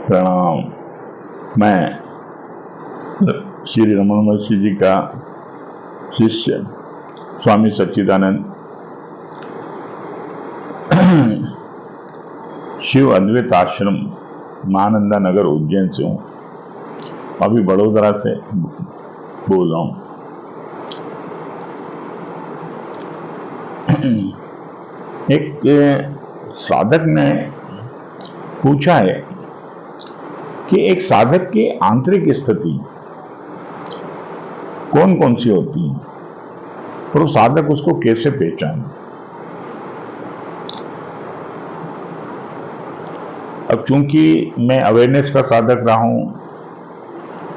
प्रणाम। मैं श्री रमण महर्षि जी का शिष्य स्वामी सच्चिदानंद शिव अद्वैत आश्रम महानंदा नगर उज्जैन से हूँ। अभी बड़ोदरा से बोल रहा हूँ। एक साधक ने पूछा है कि एक साधक की आंतरिक स्थिति कौन कौन सी होती है और वो साधक उसको कैसे पहचाने। अब चूंकि मैं अवेयरनेस का साधक रहा हूं,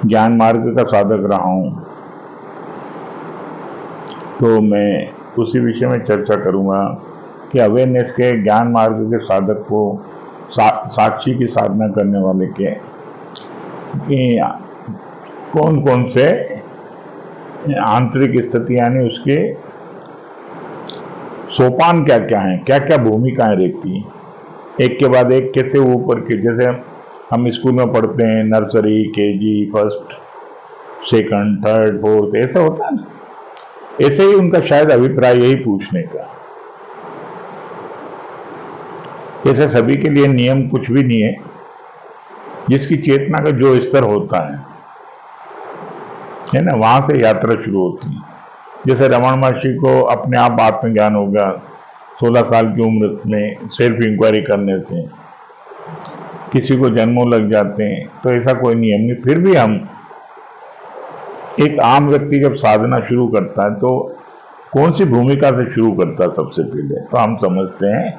ज्ञान मार्ग का साधक रहा हूं, तो मैं उसी विषय में चर्चा करूंगा कि अवेयरनेस के ज्ञान मार्ग के साधक को साक्षी की साधना करने वाले के कौन कौन से आंतरिक स्थिति यानी उसके सोपान क्या क्या हैं, क्या क्या भूमिकाएं रहती हैं, एक के बाद एक कैसे ऊपर के। जैसे हम स्कूल में पढ़ते हैं nursery, KG, first, second, third, fourth, ऐसा होता है ना। ऐसे ही उनका शायद अभिप्राय यही पूछने का। ऐसे सभी के लिए नियम कुछ भी नहीं है। जिसकी चेतना का जो स्तर होता है ना, वहां से यात्रा शुरू होती है। जैसे रमण महर्षि को अपने आप आत्मज्ञान होगा 16 साल की उम्र में सेल्फ इंक्वायरी करने से, किसी को जन्मों लग जाते हैं, तो ऐसा कोई नियम नहीं। फिर भी हम एक आम व्यक्ति जब साधना शुरू करता है तो कौन सी भूमिका से शुरू करता है सबसे पहले, तो हम समझते हैं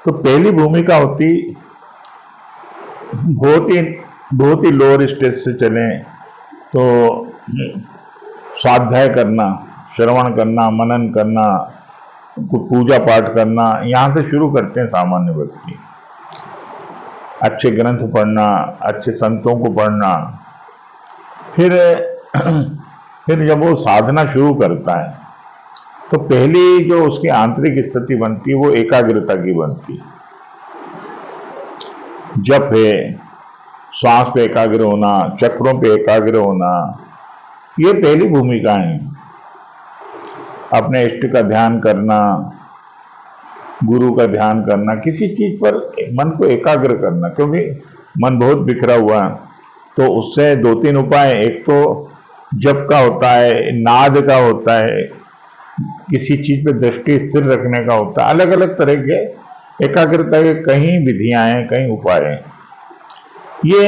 तो पहली भूमिका होती बहुत ही लोअर स्टेज से चले तो स्वाध्याय करना, श्रवण करना, मनन करना, पूजा पाठ करना, यहां से शुरू करते हैं सामान्य व्यक्ति। अच्छे ग्रंथ पढ़ना, अच्छे संतों को पढ़ना। फिर जब वो साधना शुरू करता है तो पहली जो उसकी आंतरिक स्थिति बनती है वो एकाग्रता की बनती है। जप है, श्वास पे एकाग्र होना, चक्रों पे एकाग्र होना, ये पहली भूमिका है। अपने इष्ट का ध्यान करना, गुरु का ध्यान करना, किसी चीज पर मन को एकाग्र करना, क्योंकि मन बहुत बिखरा हुआ है। तो उससे 2-3 उपाय, एक तो जप का होता है, नाद का होता है, किसी चीज पे दृष्टि स्थिर रखने का होता है। अलग अलग तरह के एकाग्रता के कई विधियां हैं, कई उपाय हैं। ये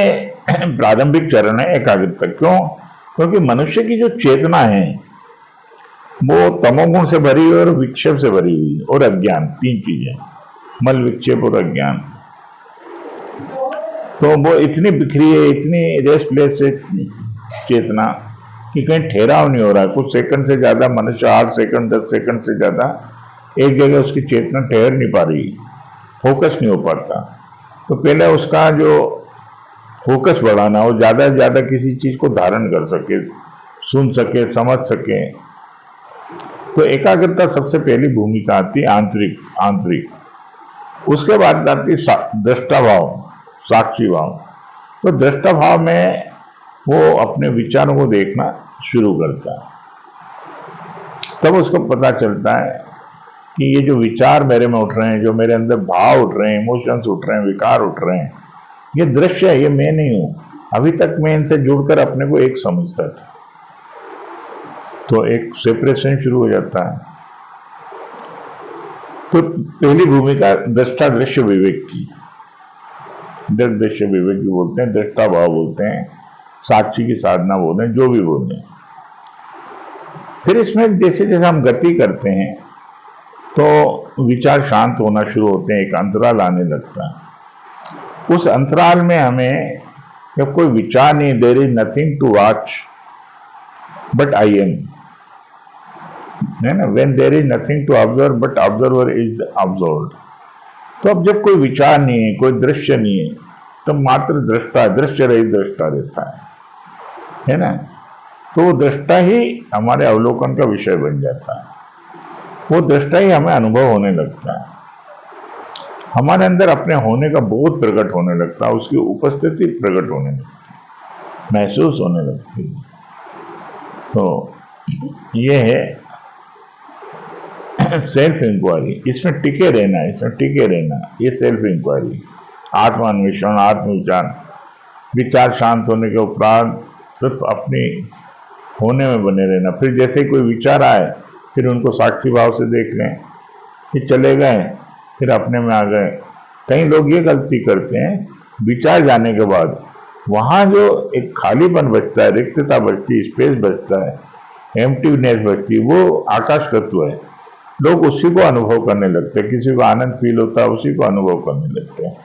प्रारंभिक चरण है एकाग्रता। क्यों? क्योंकि मनुष्य की जो चेतना है वो तमोगुण से भरी हुई और विक्षेप से भरी हुई और अज्ञान, 3 चीजें, मल, विक्षेप और अज्ञान। तो वो इतनी बिखरी है, इतनी रेस्टलेस है चेतना कि कहीं ठहराव नहीं हो रहा है। कुछ सेकंड से ज्यादा मनुष्य 8 सेकंड 10 सेकंड से ज्यादा एक जगह उसकी चेतना ठहर नहीं पा रही, फोकस नहीं हो पाता। तो पहले उसका जो फोकस बढ़ाना हो, ज्यादा से ज्यादा किसी चीज को धारण कर सके, सुन सके, समझ सके। तो एकाग्रता सबसे पहली भूमिका आती है आंतरिक। उसके बाद आती दृष्टा भाव, साक्षी भाव। तो दृष्टा भाव में वो अपने विचारों को देखना शुरू करता है। तब उसको पता चलता है कि ये जो विचार मेरे में उठ रहे हैं, जो मेरे अंदर भाव उठ रहे हैं, इमोशंस उठ रहे हैं, विकार उठ रहे हैं, ये दृश्य है, ये मैं नहीं हूं। अभी तक मैं इनसे जुड़कर अपने को एक समझता था। तो एक सेपरेशन शुरू हो जाता है। तो पहली भूमिका दृष्टा दृश्य विवेक की, दृश्य विवेक भी बोलते हैं, दृष्टा भाव बोलते हैं, साक्षी की साधना बोलते हैं, जो भी बोलते हैं। फिर इसमें जैसे जैसे हम गति करते हैं तो विचार शांत होना शुरू होते हैं, एक अंतराल आने लगता है। उस अंतराल में हमें जब कोई विचार नहीं, there is nothing to watch but I am, है ना। When there is nothing to observe but observer is observed. तो अब जब कोई विचार नहीं है, कोई दृश्य नहीं है, तो मात्र दृष्टा, दृश्य रहित दृष्टा रहता है ना। तो दृष्टा ही हमारे अवलोकन का विषय बन जाता है, वो दृष्टा ही हमें अनुभव होने लगता है। हमारे अंदर अपने होने का बोध प्रकट होने लगता है, उसकी उपस्थिति प्रकट होने लगती, महसूस होने लगती है। तो ये है सेल्फ इंक्वायरी, इसमें टिके रहना, इसमें टिके रहना, ये सेल्फ इंक्वायरी, आत्मान्वेषण, आत्मविचार। विचार शांत होने के उपरांत सिर्फ अपनी होने में बने रहना। फिर जैसे ही कोई विचार आए फिर उनको साक्षी भाव से देख लें कि चले गए, फिर अपने में आ गए। कई लोग ये गलती करते हैं, विचार जाने के बाद वहां जो एक खालीपन बचता है, रिक्तता बचती है, स्पेस बचता है, एम्प्टीनेस बचती है, वो आकाश तत्व है। लोग उसी को अनुभव करने लगते हैं। किसी को आनंद फील होता है, उसी को अनुभव करने लगते हैं।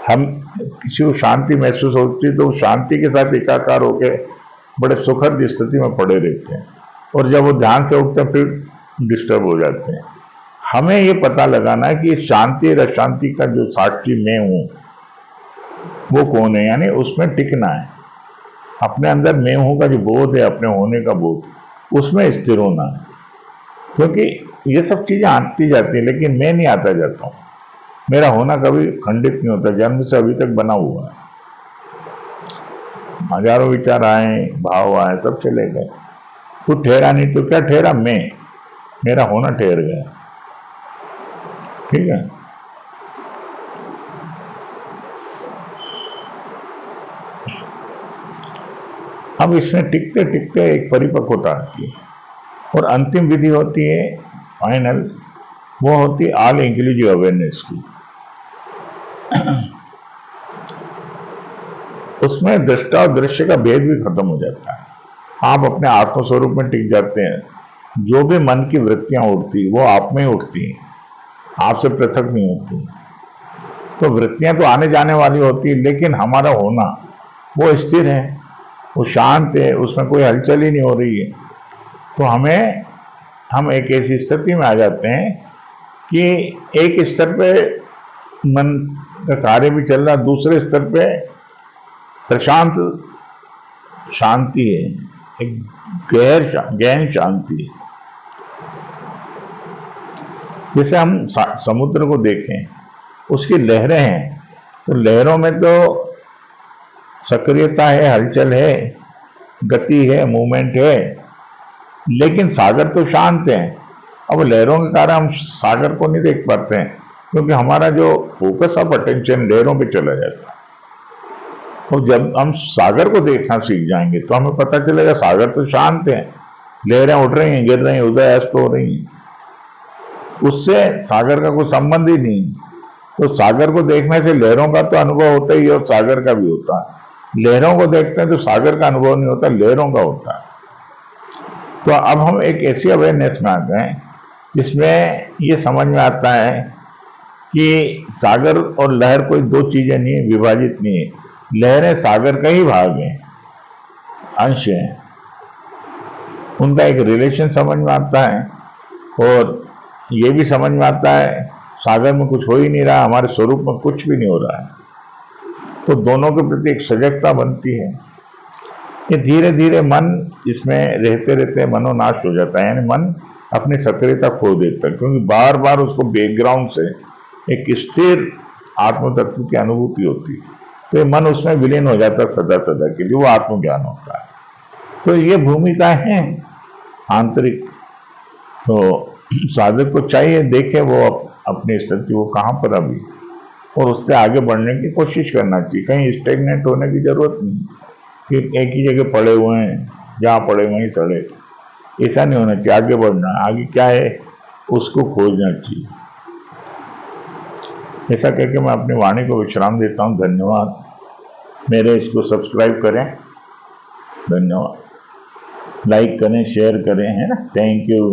हम किसी को शांति महसूस होती है तो शांति के साथ एकाकार होकर बड़े सुखद स्थिति में पड़े रहते हैं, और जब वो ध्यान से उठते हैं फिर डिस्टर्ब हो जाते हैं। हमें ये पता लगाना है कि शांति और अशांति का जो साक्षी मैं हूं वो कौन है, यानी उसमें टिकना है। अपने अंदर मैं हूं का जो बोध है, अपने होने का बोध, उसमें स्थिर होना है। क्योंकि ये सब चीजें आती जाती है, लेकिन मैं नहीं आता जाता हूं। मेरा होना कभी खंडित नहीं होता, जन्म से अभी तक बना हुआ है। हजारों विचार आए, भाव आए, सब चले गए, कुछ ठहरा नहीं। तो क्या ठहरा? मैं, मेरा होना ठहर गया। ठीक है। अब इसमें टिकते टिकते एक परिपक्वता आती है, और अंतिम विधि होती है फाइनल, वो होती है ऑल इंक्लूसिव अवेयरनेस की। उसमें दृष्टा और दृश्य का भेद भी खत्म हो जाता है। आप अपने आत्मस्वरूप में टिक जाते हैं। जो भी मन की वृत्तियां उठती वो आप में ही उठती हैं, आपसे पृथक नहीं होती। तो वृत्तियां तो आने जाने वाली होती है, लेकिन हमारा होना वो स्थिर है, वो शांत है, उसमें कोई हलचल ही नहीं हो रही है। तो हम एक ऐसी स्थिति में आ जाते हैं कि एक स्तर पे मन का कार्य भी चल रहा, दूसरे स्तर पे प्रशांत शांति है, एक गहन शांति है। जैसे हम समुद्र को देखें, उसकी लहरें हैं, तो लहरों में तो सक्रियता है, हलचल है, गति है, मूवमेंट है, लेकिन सागर तो शांत है। अब लहरों के कारण हम सागर को नहीं देख पाते हैं, क्योंकि हमारा जो फोकस ऑफ अटेंशन लहरों पे चला जाता है। तो जब हम सागर को देखना सीख जाएंगे तो हमें पता चलेगा सागर तो शांत है, लहरें उठ रही हैं, गिर रही हैं, उदय अस्त हो रही हैं, उससे सागर का कोई संबंध ही नहीं। तो सागर को देखने से लहरों का तो अनुभव होता ही है और सागर का भी होता है। लहरों को देखते हैं तो सागर का अनुभव नहीं होता, लहरों का होता है। तो अब हम एक ऐसी अवेयरनेस में आ गए जिसमें ये समझ में आता है कि सागर और लहर कोई दो चीजें नहीं है, विभाजित नहीं है। लहरें सागर का ही भाग हैं, अंश हैं, उनका एक रिलेशन समझ में आता है। और ये भी समझ में आता है सागर में कुछ हो ही नहीं रहा, हमारे स्वरूप में कुछ भी नहीं हो रहा है। तो दोनों के प्रति एक सजगता बनती है। ये धीरे धीरे मन इसमें रहते रहते मनोनाश हो जाता है, यानी मन अपनी सक्रियता खो देता है, क्योंकि बार बार उसको बैकग्राउंड से एक स्थिर आत्म तत्व की अनुभूति होती है। तो ये मन उसमें विलीन हो जाता है सदा सदा के लिए, वो आत्मज्ञान होता है। तो ये भूमिका है आंतरिक। तो साधक को चाहिए देखे वो अपनी स्थिति वो कहाँ पर अभी, और उससे आगे बढ़ने की कोशिश करना चाहिए। कहीं स्टेगनेंट होने की जरूरत नहीं कि एक ही जगह पड़े हुए हैं, जहाँ पड़े वहीं सड़े, ऐसा नहीं होना चाहिए। आगे बढ़ना, आगे क्या है उसको खोजना चाहिए। ऐसा करके मैं अपनी वाणी को विश्राम देता हूँ। धन्यवाद। मेरे इसको सब्सक्राइब करें, धन्यवाद, लाइक करें, शेयर करें, है ना। Thank you.